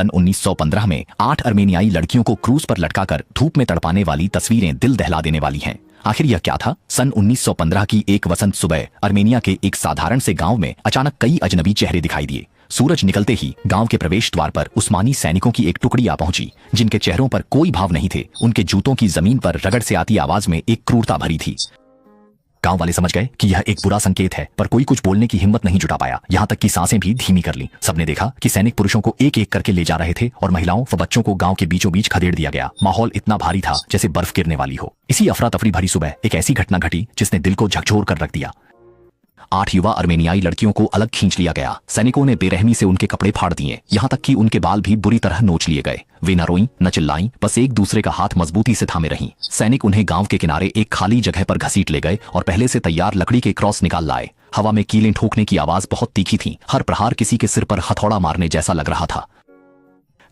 सन 1915 में 8 अर्मेनियाई लड़कियों को क्रूज पर लटकाकर धूप में तड़पाने वाली तस्वीरें दिल दहला देने वाली हैं। आखिर यह क्या था? सन 1915 की एक वसंत सुबह अर्मेनिया के एक साधारण से गांव में अचानक कई अजनबी चेहरे दिखाई दिए। सूरज निकलते ही गांव के प्रवेश द्वार पर उस्मानी सैनिकों की एक टुकड़ी आ पहुंची, जिनके चेहरों पर कोई भाव नहीं थे। उनके जूतों की जमीन पर रगड़ से आती आवाज में एक क्रूरता भरी थी। गांव वाले समझ गए कि यह एक बुरा संकेत है, पर कोई कुछ बोलने की हिम्मत नहीं जुटा पाया। यहां तक कि सांसें भी धीमी कर लीं। सबने देखा कि सैनिक पुरुषों को एक एक करके ले जा रहे थे और महिलाओं व बच्चों को गांव के बीचों बीच खदेड़ दिया गया। माहौल इतना भारी था जैसे बर्फ गिरने वाली हो। इसी अफरा तफरी भरी सुबह एक ऐसी घटना घटी जिसने दिल को झकझोर कर रख दिया। 8 युवा अर्मेनियाई लड़कियों को अलग खींच लिया गया। सैनिकों ने बेरहमी से उनके कपड़े फाड़ दिए, यहाँ तक कि उनके बाल भी बुरी तरह नोच लिए गए। वे न रोईं न चिल्लाईं, बस एक दूसरे का हाथ मजबूती से थामे रहीं। सैनिक उन्हें गांव के किनारे एक खाली जगह पर घसीट ले गए और पहले से तैयार लकड़ी के क्रॉस निकाल लाए। हवा में कीलें ठोकने की आवाज बहुत तीखी थी। हर प्रहार किसी के सिर पर हथौड़ा मारने जैसा लग रहा था।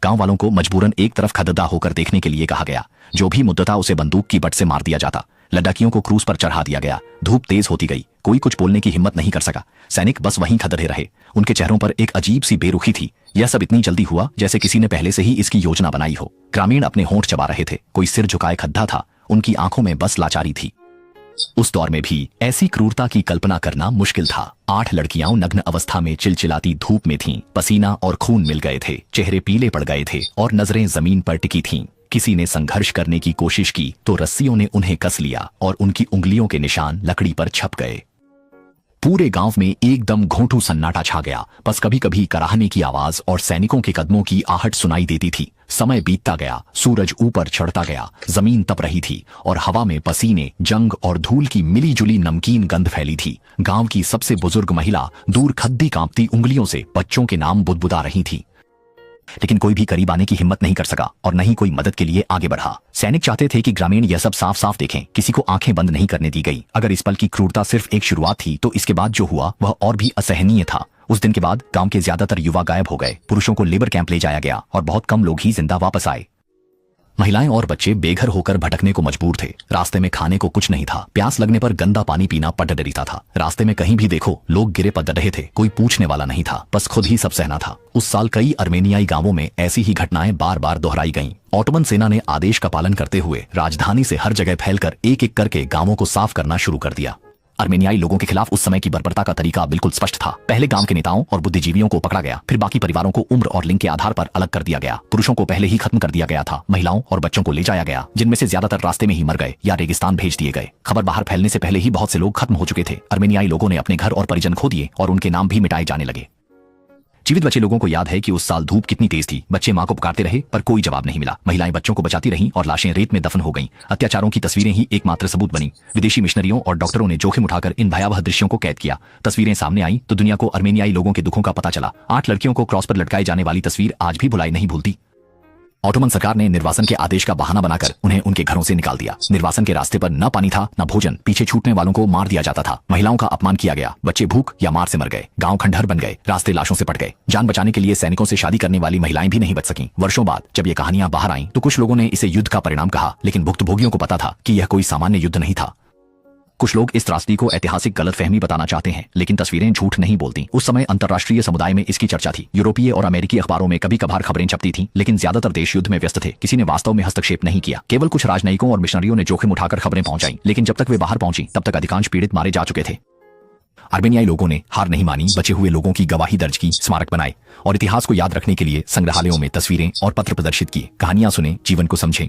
गांव वालों को मजबूरन एक तरफ खददा होकर देखने के लिए कहा गया। जो भी मुद्दता उसे बंदूक की बट से मार दिया जाता। लड़कियों को क्रूज पर चढ़ा दिया गया। धूप तेज होती गई, कोई कुछ बोलने की हिम्मत नहीं कर सका। सैनिक बस वहीं खड़े रहे। उनके चेहरों पर एक अजीब सी बेरुखी थी। यह सब इतनी जल्दी हुआ जैसे किसी ने पहले से ही इसकी योजना बनाई हो। ग्रामीण अपने होंठ चबा रहे थे, कोई सिर झुकाए खड्डा था, उनकी आंखों में बस लाचारी थी। उस दौर में भी ऐसी क्रूरता की कल्पना करना मुश्किल था। 8 लड़कियां नग्न अवस्था में चिलचिलाती धूप में थीं। पसीना और खून मिल गए थे, चेहरे पीले पड़ गए थे और नजरें जमीन पर टिकी थीं। किसी ने संघर्ष करने की कोशिश की तो रस्सियों ने उन्हें कस लिया और उनकी उंगलियों के निशान लकड़ी पर छप गए। पूरे गांव में एकदम घोंटू सन्नाटा छा गया। बस कभी कभी कराहने की आवाज और सैनिकों के कदमों की आहट सुनाई देती थी। समय बीतता गया, सूरज ऊपर चढ़ता गया, जमीन तप रही थी और हवा में पसीने, जंग और धूल की मिली जुली नमकीन गंध फैली थी। गांव की सबसे बुजुर्ग महिला दूर खद्दी कांपती उंगलियों से बच्चों के नाम बुदबुदा रही थी, लेकिन कोई भी करीब आने की हिम्मत नहीं कर सका और न ही कोई मदद के लिए आगे बढ़ा। सैनिक चाहते थे कि ग्रामीण यह सब साफ साफ देखें। किसी को आंखें बंद नहीं करने दी गई। अगर इस पल की क्रूरता सिर्फ एक शुरुआत थी तो इसके बाद जो हुआ वह और भी असहनीय था। उस दिन के बाद गांव के ज्यादातर युवा गायब हो गए। पुरुषों को लेबर कैंप ले जाया गया और बहुत कम लोग ही जिंदा वापस आए। महिलाएं और बच्चे बेघर होकर भटकने को मजबूर थे। रास्ते में खाने को कुछ नहीं था। प्यास लगने पर गंदा पानी पीना पटडरीता था। रास्ते में कहीं भी देखो लोग गिरे पड़ रहे थे। कोई पूछने वाला नहीं था, बस खुद ही सब सहना था। उस साल कई अर्मेनियाई गांवों में ऐसी ही घटनाएं बार बार दोहराई गईं। ऑटोमन सेना ने आदेश का पालन करते हुए राजधानी से हर जगह फैलकर एक एक करके गांवों को साफ करना शुरू कर दिया। अर्मेनियाई लोगों के खिलाफ उस समय की बर्बरता का तरीका बिल्कुल स्पष्ट था। पहले गांव के नेताओं और बुद्धिजीवियों को पकड़ा गया, फिर बाकी परिवारों को उम्र और लिंग के आधार पर अलग कर दिया गया। पुरुषों को पहले ही खत्म कर दिया गया था। महिलाओं और बच्चों को ले जाया गया, जिनमें से ज्यादातर रास्ते में ही मर गए या रेगिस्तान भेज दिए गए। खबर बाहर फैलने से पहले ही बहुत से लोग खत्म हो चुके थे। अर्मेनियाई लोगों ने अपने घर और परिजन खो दिए और उनके नाम भी मिटाए जाने लगे। जीवित बचे लोगों को याद है कि उस साल धूप कितनी तेज थी। बच्चे मां को पुकारते रहे पर कोई जवाब नहीं मिला। महिलाएं बच्चों को बचाती रहीं और लाशें रेत में दफन हो गईं। अत्याचारों की तस्वीरें ही एकमात्र सबूत बनी। विदेशी मिशनरियों और डॉक्टरों ने जोखिम उठाकर इन भयावह दृश्यों को कैद किया। तस्वीरें सामने आई तो दुनिया को अर्मेनियाई लोगों के दुखों का पता चला। 8 लड़कियों को क्रॉस पर लटकाए जाने वाली तस्वीर आज भी भुलाई नहीं भूलती। ऑटोमन सरकार ने निर्वासन के आदेश का बहाना बनाकर उन्हें उनके घरों से निकाल दिया। निर्वासन के रास्ते पर न पानी था न भोजन। पीछे छूटने वालों को मार दिया जाता था। महिलाओं का अपमान किया गया। बच्चे भूख या मार से मर गए। गांव खंडहर बन गए। रास्ते लाशों से पट गए। जान बचाने के लिए सैनिकों से शादी करने वाली महिलाएं भी नहीं बच सकीं। वर्षों बाद जब ये कहानियां बाहर आईं तो कुछ लोगों ने इसे युद्ध का परिणाम कहा, लेकिन भुक्तभोगियों को पता था कि यह कोई सामान्य युद्ध नहीं था। कुछ लोग इस त्रासदी को ऐतिहासिक गलतफहमी बताना चाहते हैं, लेकिन तस्वीरें झूठ नहीं बोलती। उस समय अंतर्राष्ट्रीय समुदाय में इसकी चर्चा थी। यूरोपीय और अमेरिकी अखबारों में कभी कभार खबरें छपती थीं, लेकिन ज्यादातर देश युद्ध में व्यस्त थे। किसी ने वास्तव में हस्तक्षेप नहीं किया। केवल कुछ राजनयिकों और मिशनरियों ने जोखिम उठाकर खबरें पहुंचाई, लेकिन जब तक वे बाहर पहुंची तब तक अधिकांश पीड़ित मारे जा चुके थे। अर्मेनियाई लोगों ने हार नहीं मानी। बचे हुए लोगों की गवाही दर्ज की, स्मारक बनाए और इतिहास को याद रखने के लिए संग्रहालयों में तस्वीरें और पत्र प्रदर्शित किए। कहानियां सुने, जीवन को समझें